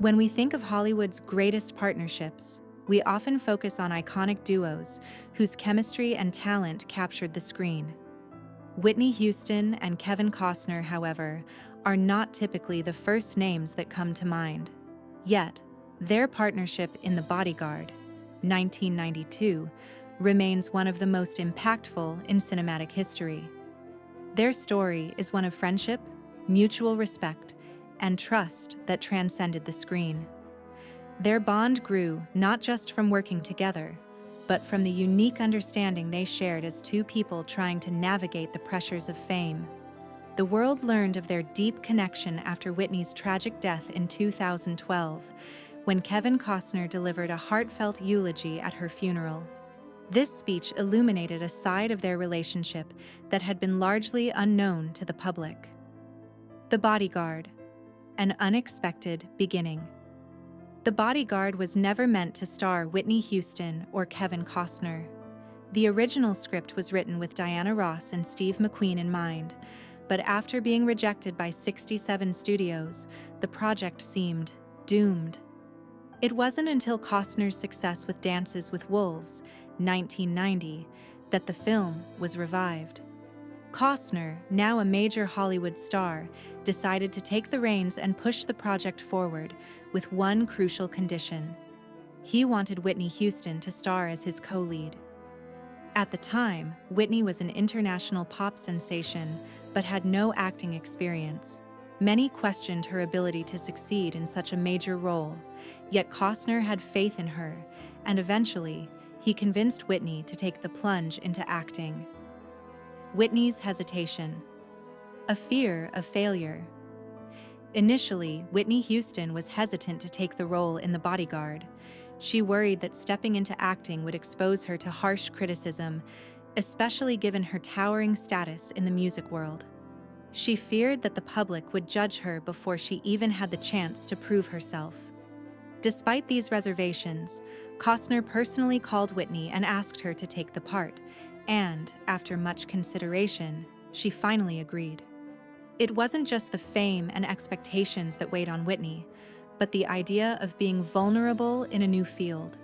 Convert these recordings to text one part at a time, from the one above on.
When we think of Hollywood's greatest partnerships, we often focus on iconic duos whose chemistry and talent captured the screen. Whitney Houston and Kevin Costner, however, are not typically the first names that come to mind. Yet, their partnership in The Bodyguard, 1992, remains one of the most impactful in cinematic history. Their story is one of friendship, mutual respect, and trust that transcended the screen. Their bond grew not just from working together, but from the unique understanding they shared as two people trying to navigate the pressures of fame. The world learned of their deep connection after Whitney's tragic death in 2012, when Kevin Costner delivered a heartfelt eulogy at her funeral. This speech illuminated a side of their relationship that had been largely unknown to the public. The Bodyguard, an unexpected beginning. The Bodyguard was never meant to star Whitney Houston or Kevin Costner. The original script was written with Diana Ross and Steve McQueen in mind, but after being rejected by 67 studios, the project seemed doomed. It wasn't until Costner's success with Dances with Wolves, 1990, that the film was revived. Costner, now a major Hollywood star, decided to take the reins and push the project forward with one crucial condition. He wanted Whitney Houston to star as his co-lead. At the time, Whitney was an international pop sensation, but had no acting experience. Many questioned her ability to succeed in such a major role, yet Costner had faith in her, and eventually, he convinced Whitney to take the plunge into acting. Whitney's hesitation. A fear of failure. Initially, Whitney Houston was hesitant to take the role in The Bodyguard. She worried that stepping into acting would expose her to harsh criticism, especially given her towering status in the music world. She feared that the public would judge her before she even had the chance to prove herself. Despite these reservations, Costner personally called Whitney and asked her to take the part, and, after much consideration, she finally agreed. It wasn't just the fame and expectations that weighed on Whitney, but the idea of being vulnerable in a new field.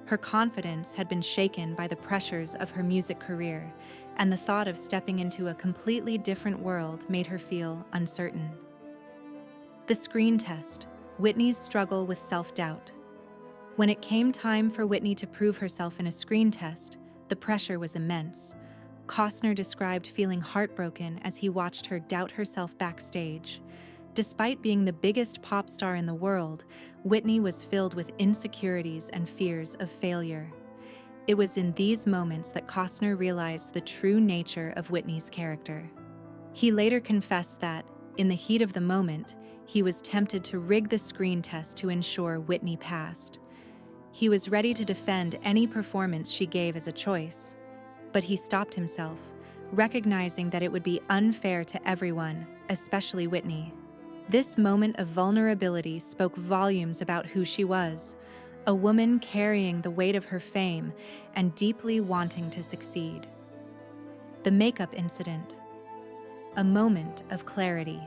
Her confidence had been shaken by the pressures of her music career, and the thought of stepping into a completely different world made her feel uncertain. The screen test, Whitney's struggle with self-doubt. When it came time for Whitney to prove herself in a screen test, the pressure was immense. Costner described feeling heartbroken as he watched her doubt herself backstage. Despite being the biggest pop star in the world, Whitney was filled with insecurities and fears of failure. It was in these moments that Costner realized the true nature of Whitney's character. He later confessed that, in the heat of the moment, he was tempted to rig the screen test to ensure Whitney passed. He was ready to defend any performance she gave as a choice. But he stopped himself, recognizing that it would be unfair to everyone, especially Whitney. This moment of vulnerability spoke volumes about who she was, a woman carrying the weight of her fame and deeply wanting to succeed. The makeup incident. A moment of clarity.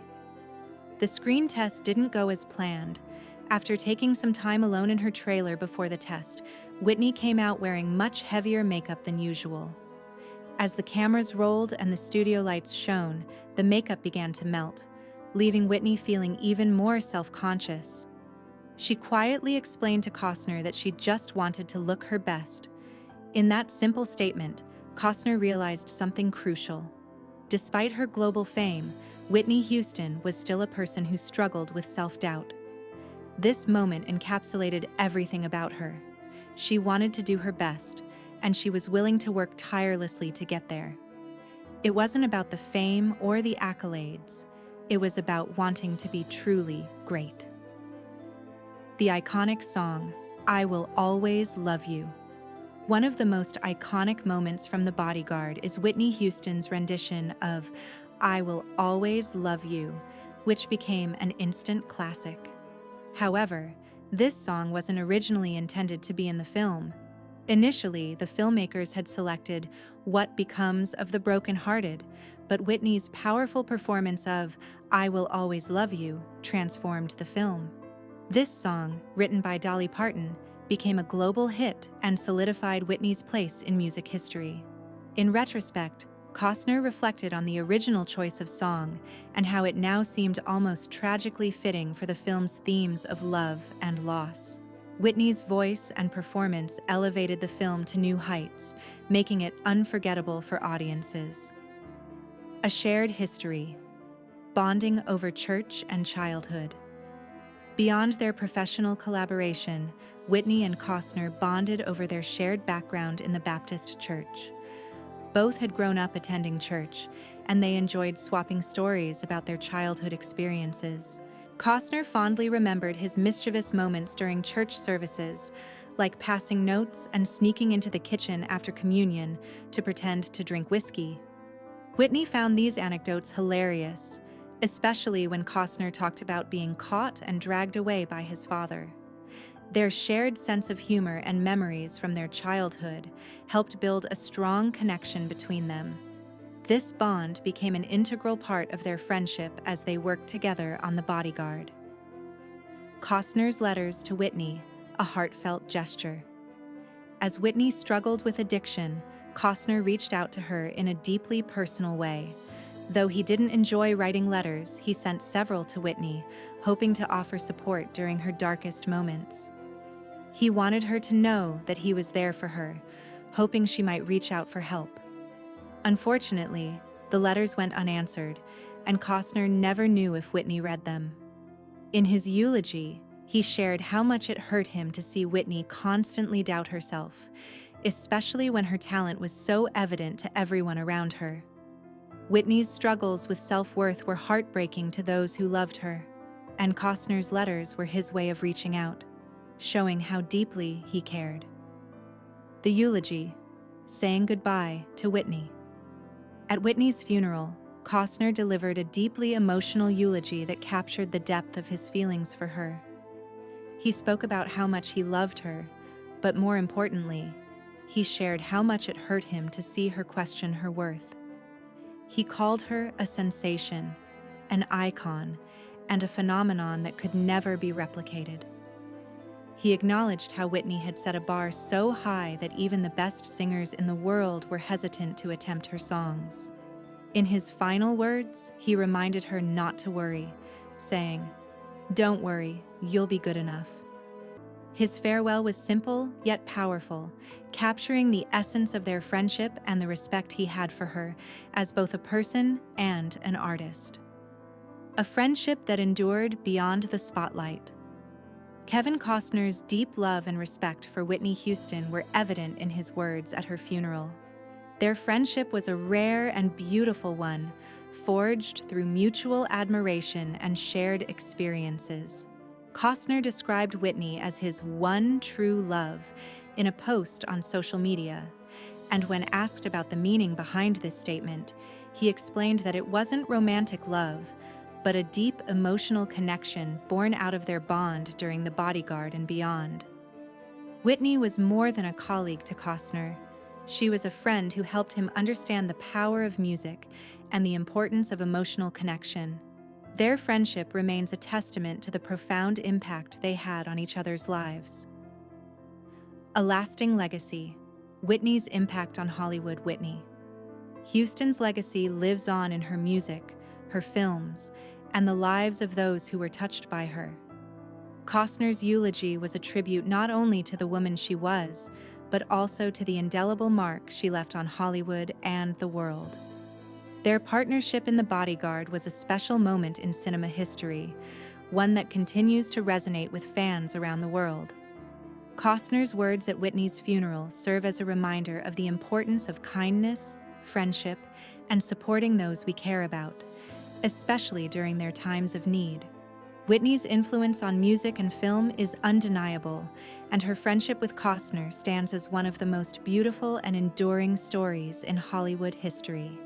The screen test didn't go as planned. After taking some time alone in her trailer before the test, Whitney came out wearing much heavier makeup than usual. As the cameras rolled and the studio lights shone, the makeup began to melt, leaving Whitney feeling even more self-conscious. She quietly explained to Costner that she just wanted to look her best. In that simple statement, Costner realized something crucial. Despite her global fame, Whitney Houston was still a person who struggled with self-doubt. This moment encapsulated everything about her. She wanted to do her best, and she was willing to work tirelessly to get there. It wasn't about the fame or the accolades. It was about wanting to be truly great. The iconic song, "I Will Always Love You." One of the most iconic moments from The Bodyguard is Whitney Houston's rendition of "I Will Always Love You," which became an instant classic. However, this song wasn't originally intended to be in the film. Initially, the filmmakers had selected "What Becomes of the Broken-Hearted," but Whitney's powerful performance of "I Will Always Love You" transformed the film. This song, written by Dolly Parton, became a global hit and solidified Whitney's place in music history. In retrospect, Costner reflected on the original choice of song and how it now seemed almost tragically fitting for the film's themes of love and loss. Whitney's voice and performance elevated the film to new heights, making it unforgettable for audiences. A shared history, bonding over church and childhood. Beyond their professional collaboration, Whitney and Costner bonded over their shared background in the Baptist church. Both had grown up attending church, and they enjoyed swapping stories about their childhood experiences. Costner fondly remembered his mischievous moments during church services, like passing notes and sneaking into the kitchen after communion to pretend to drink whiskey. Whitney found these anecdotes hilarious, especially when Costner talked about being caught and dragged away by his father. Their shared sense of humor and memories from their childhood helped build a strong connection between them. This bond became an integral part of their friendship as they worked together on The Bodyguard. Costner's letters to Whitney, a heartfelt gesture. As Whitney struggled with addiction, Costner reached out to her in a deeply personal way. Though he didn't enjoy writing letters, he sent several to Whitney, hoping to offer support during her darkest moments. He wanted her to know that he was there for her, hoping she might reach out for help. Unfortunately, the letters went unanswered, and Costner never knew if Whitney read them. In his eulogy, he shared how much it hurt him to see Whitney constantly doubt herself, especially when her talent was so evident to everyone around her. Whitney's struggles with self-worth were heartbreaking to those who loved her, and Costner's letters were his way of reaching out, showing how deeply he cared. The eulogy, saying goodbye to Whitney. At Whitney's funeral, Costner delivered a deeply emotional eulogy that captured the depth of his feelings for her. He spoke about how much he loved her, but more importantly, he shared how much it hurt him to see her question her worth. He called her a sensation, an icon, and a phenomenon that could never be replicated. He acknowledged how Whitney had set a bar so high that even the best singers in the world were hesitant to attempt her songs. In his final words, he reminded her not to worry, saying, "Don't worry, you'll be good enough." His farewell was simple yet powerful, capturing the essence of their friendship and the respect he had for her as both a person and an artist. A friendship that endured beyond the spotlight. Kevin Costner's deep love and respect for Whitney Houston were evident in his words at her funeral. Their friendship was a rare and beautiful one, forged through mutual admiration and shared experiences. Costner described Whitney as his one true love in a post on social media, and when asked about the meaning behind this statement, he explained that it wasn't romantic love, but a deep emotional connection born out of their bond during The Bodyguard and beyond. Whitney was more than a colleague to Costner. She was a friend who helped him understand the power of music and the importance of emotional connection. Their friendship remains a testament to the profound impact they had on each other's lives. A lasting legacy. Whitney's impact on Hollywood. Whitney Houston's legacy lives on in her music, her films, and the lives of those who were touched by her. Costner's eulogy was a tribute not only to the woman she was, but also to the indelible mark she left on Hollywood and the world. Their partnership in The Bodyguard was a special moment in cinema history, one that continues to resonate with fans around the world. Costner's words at Whitney's funeral serve as a reminder of the importance of kindness, friendship, and supporting those we care about, especially during their times of need. Whitney's influence on music and film is undeniable, and her friendship with Costner stands as one of the most beautiful and enduring stories in Hollywood history.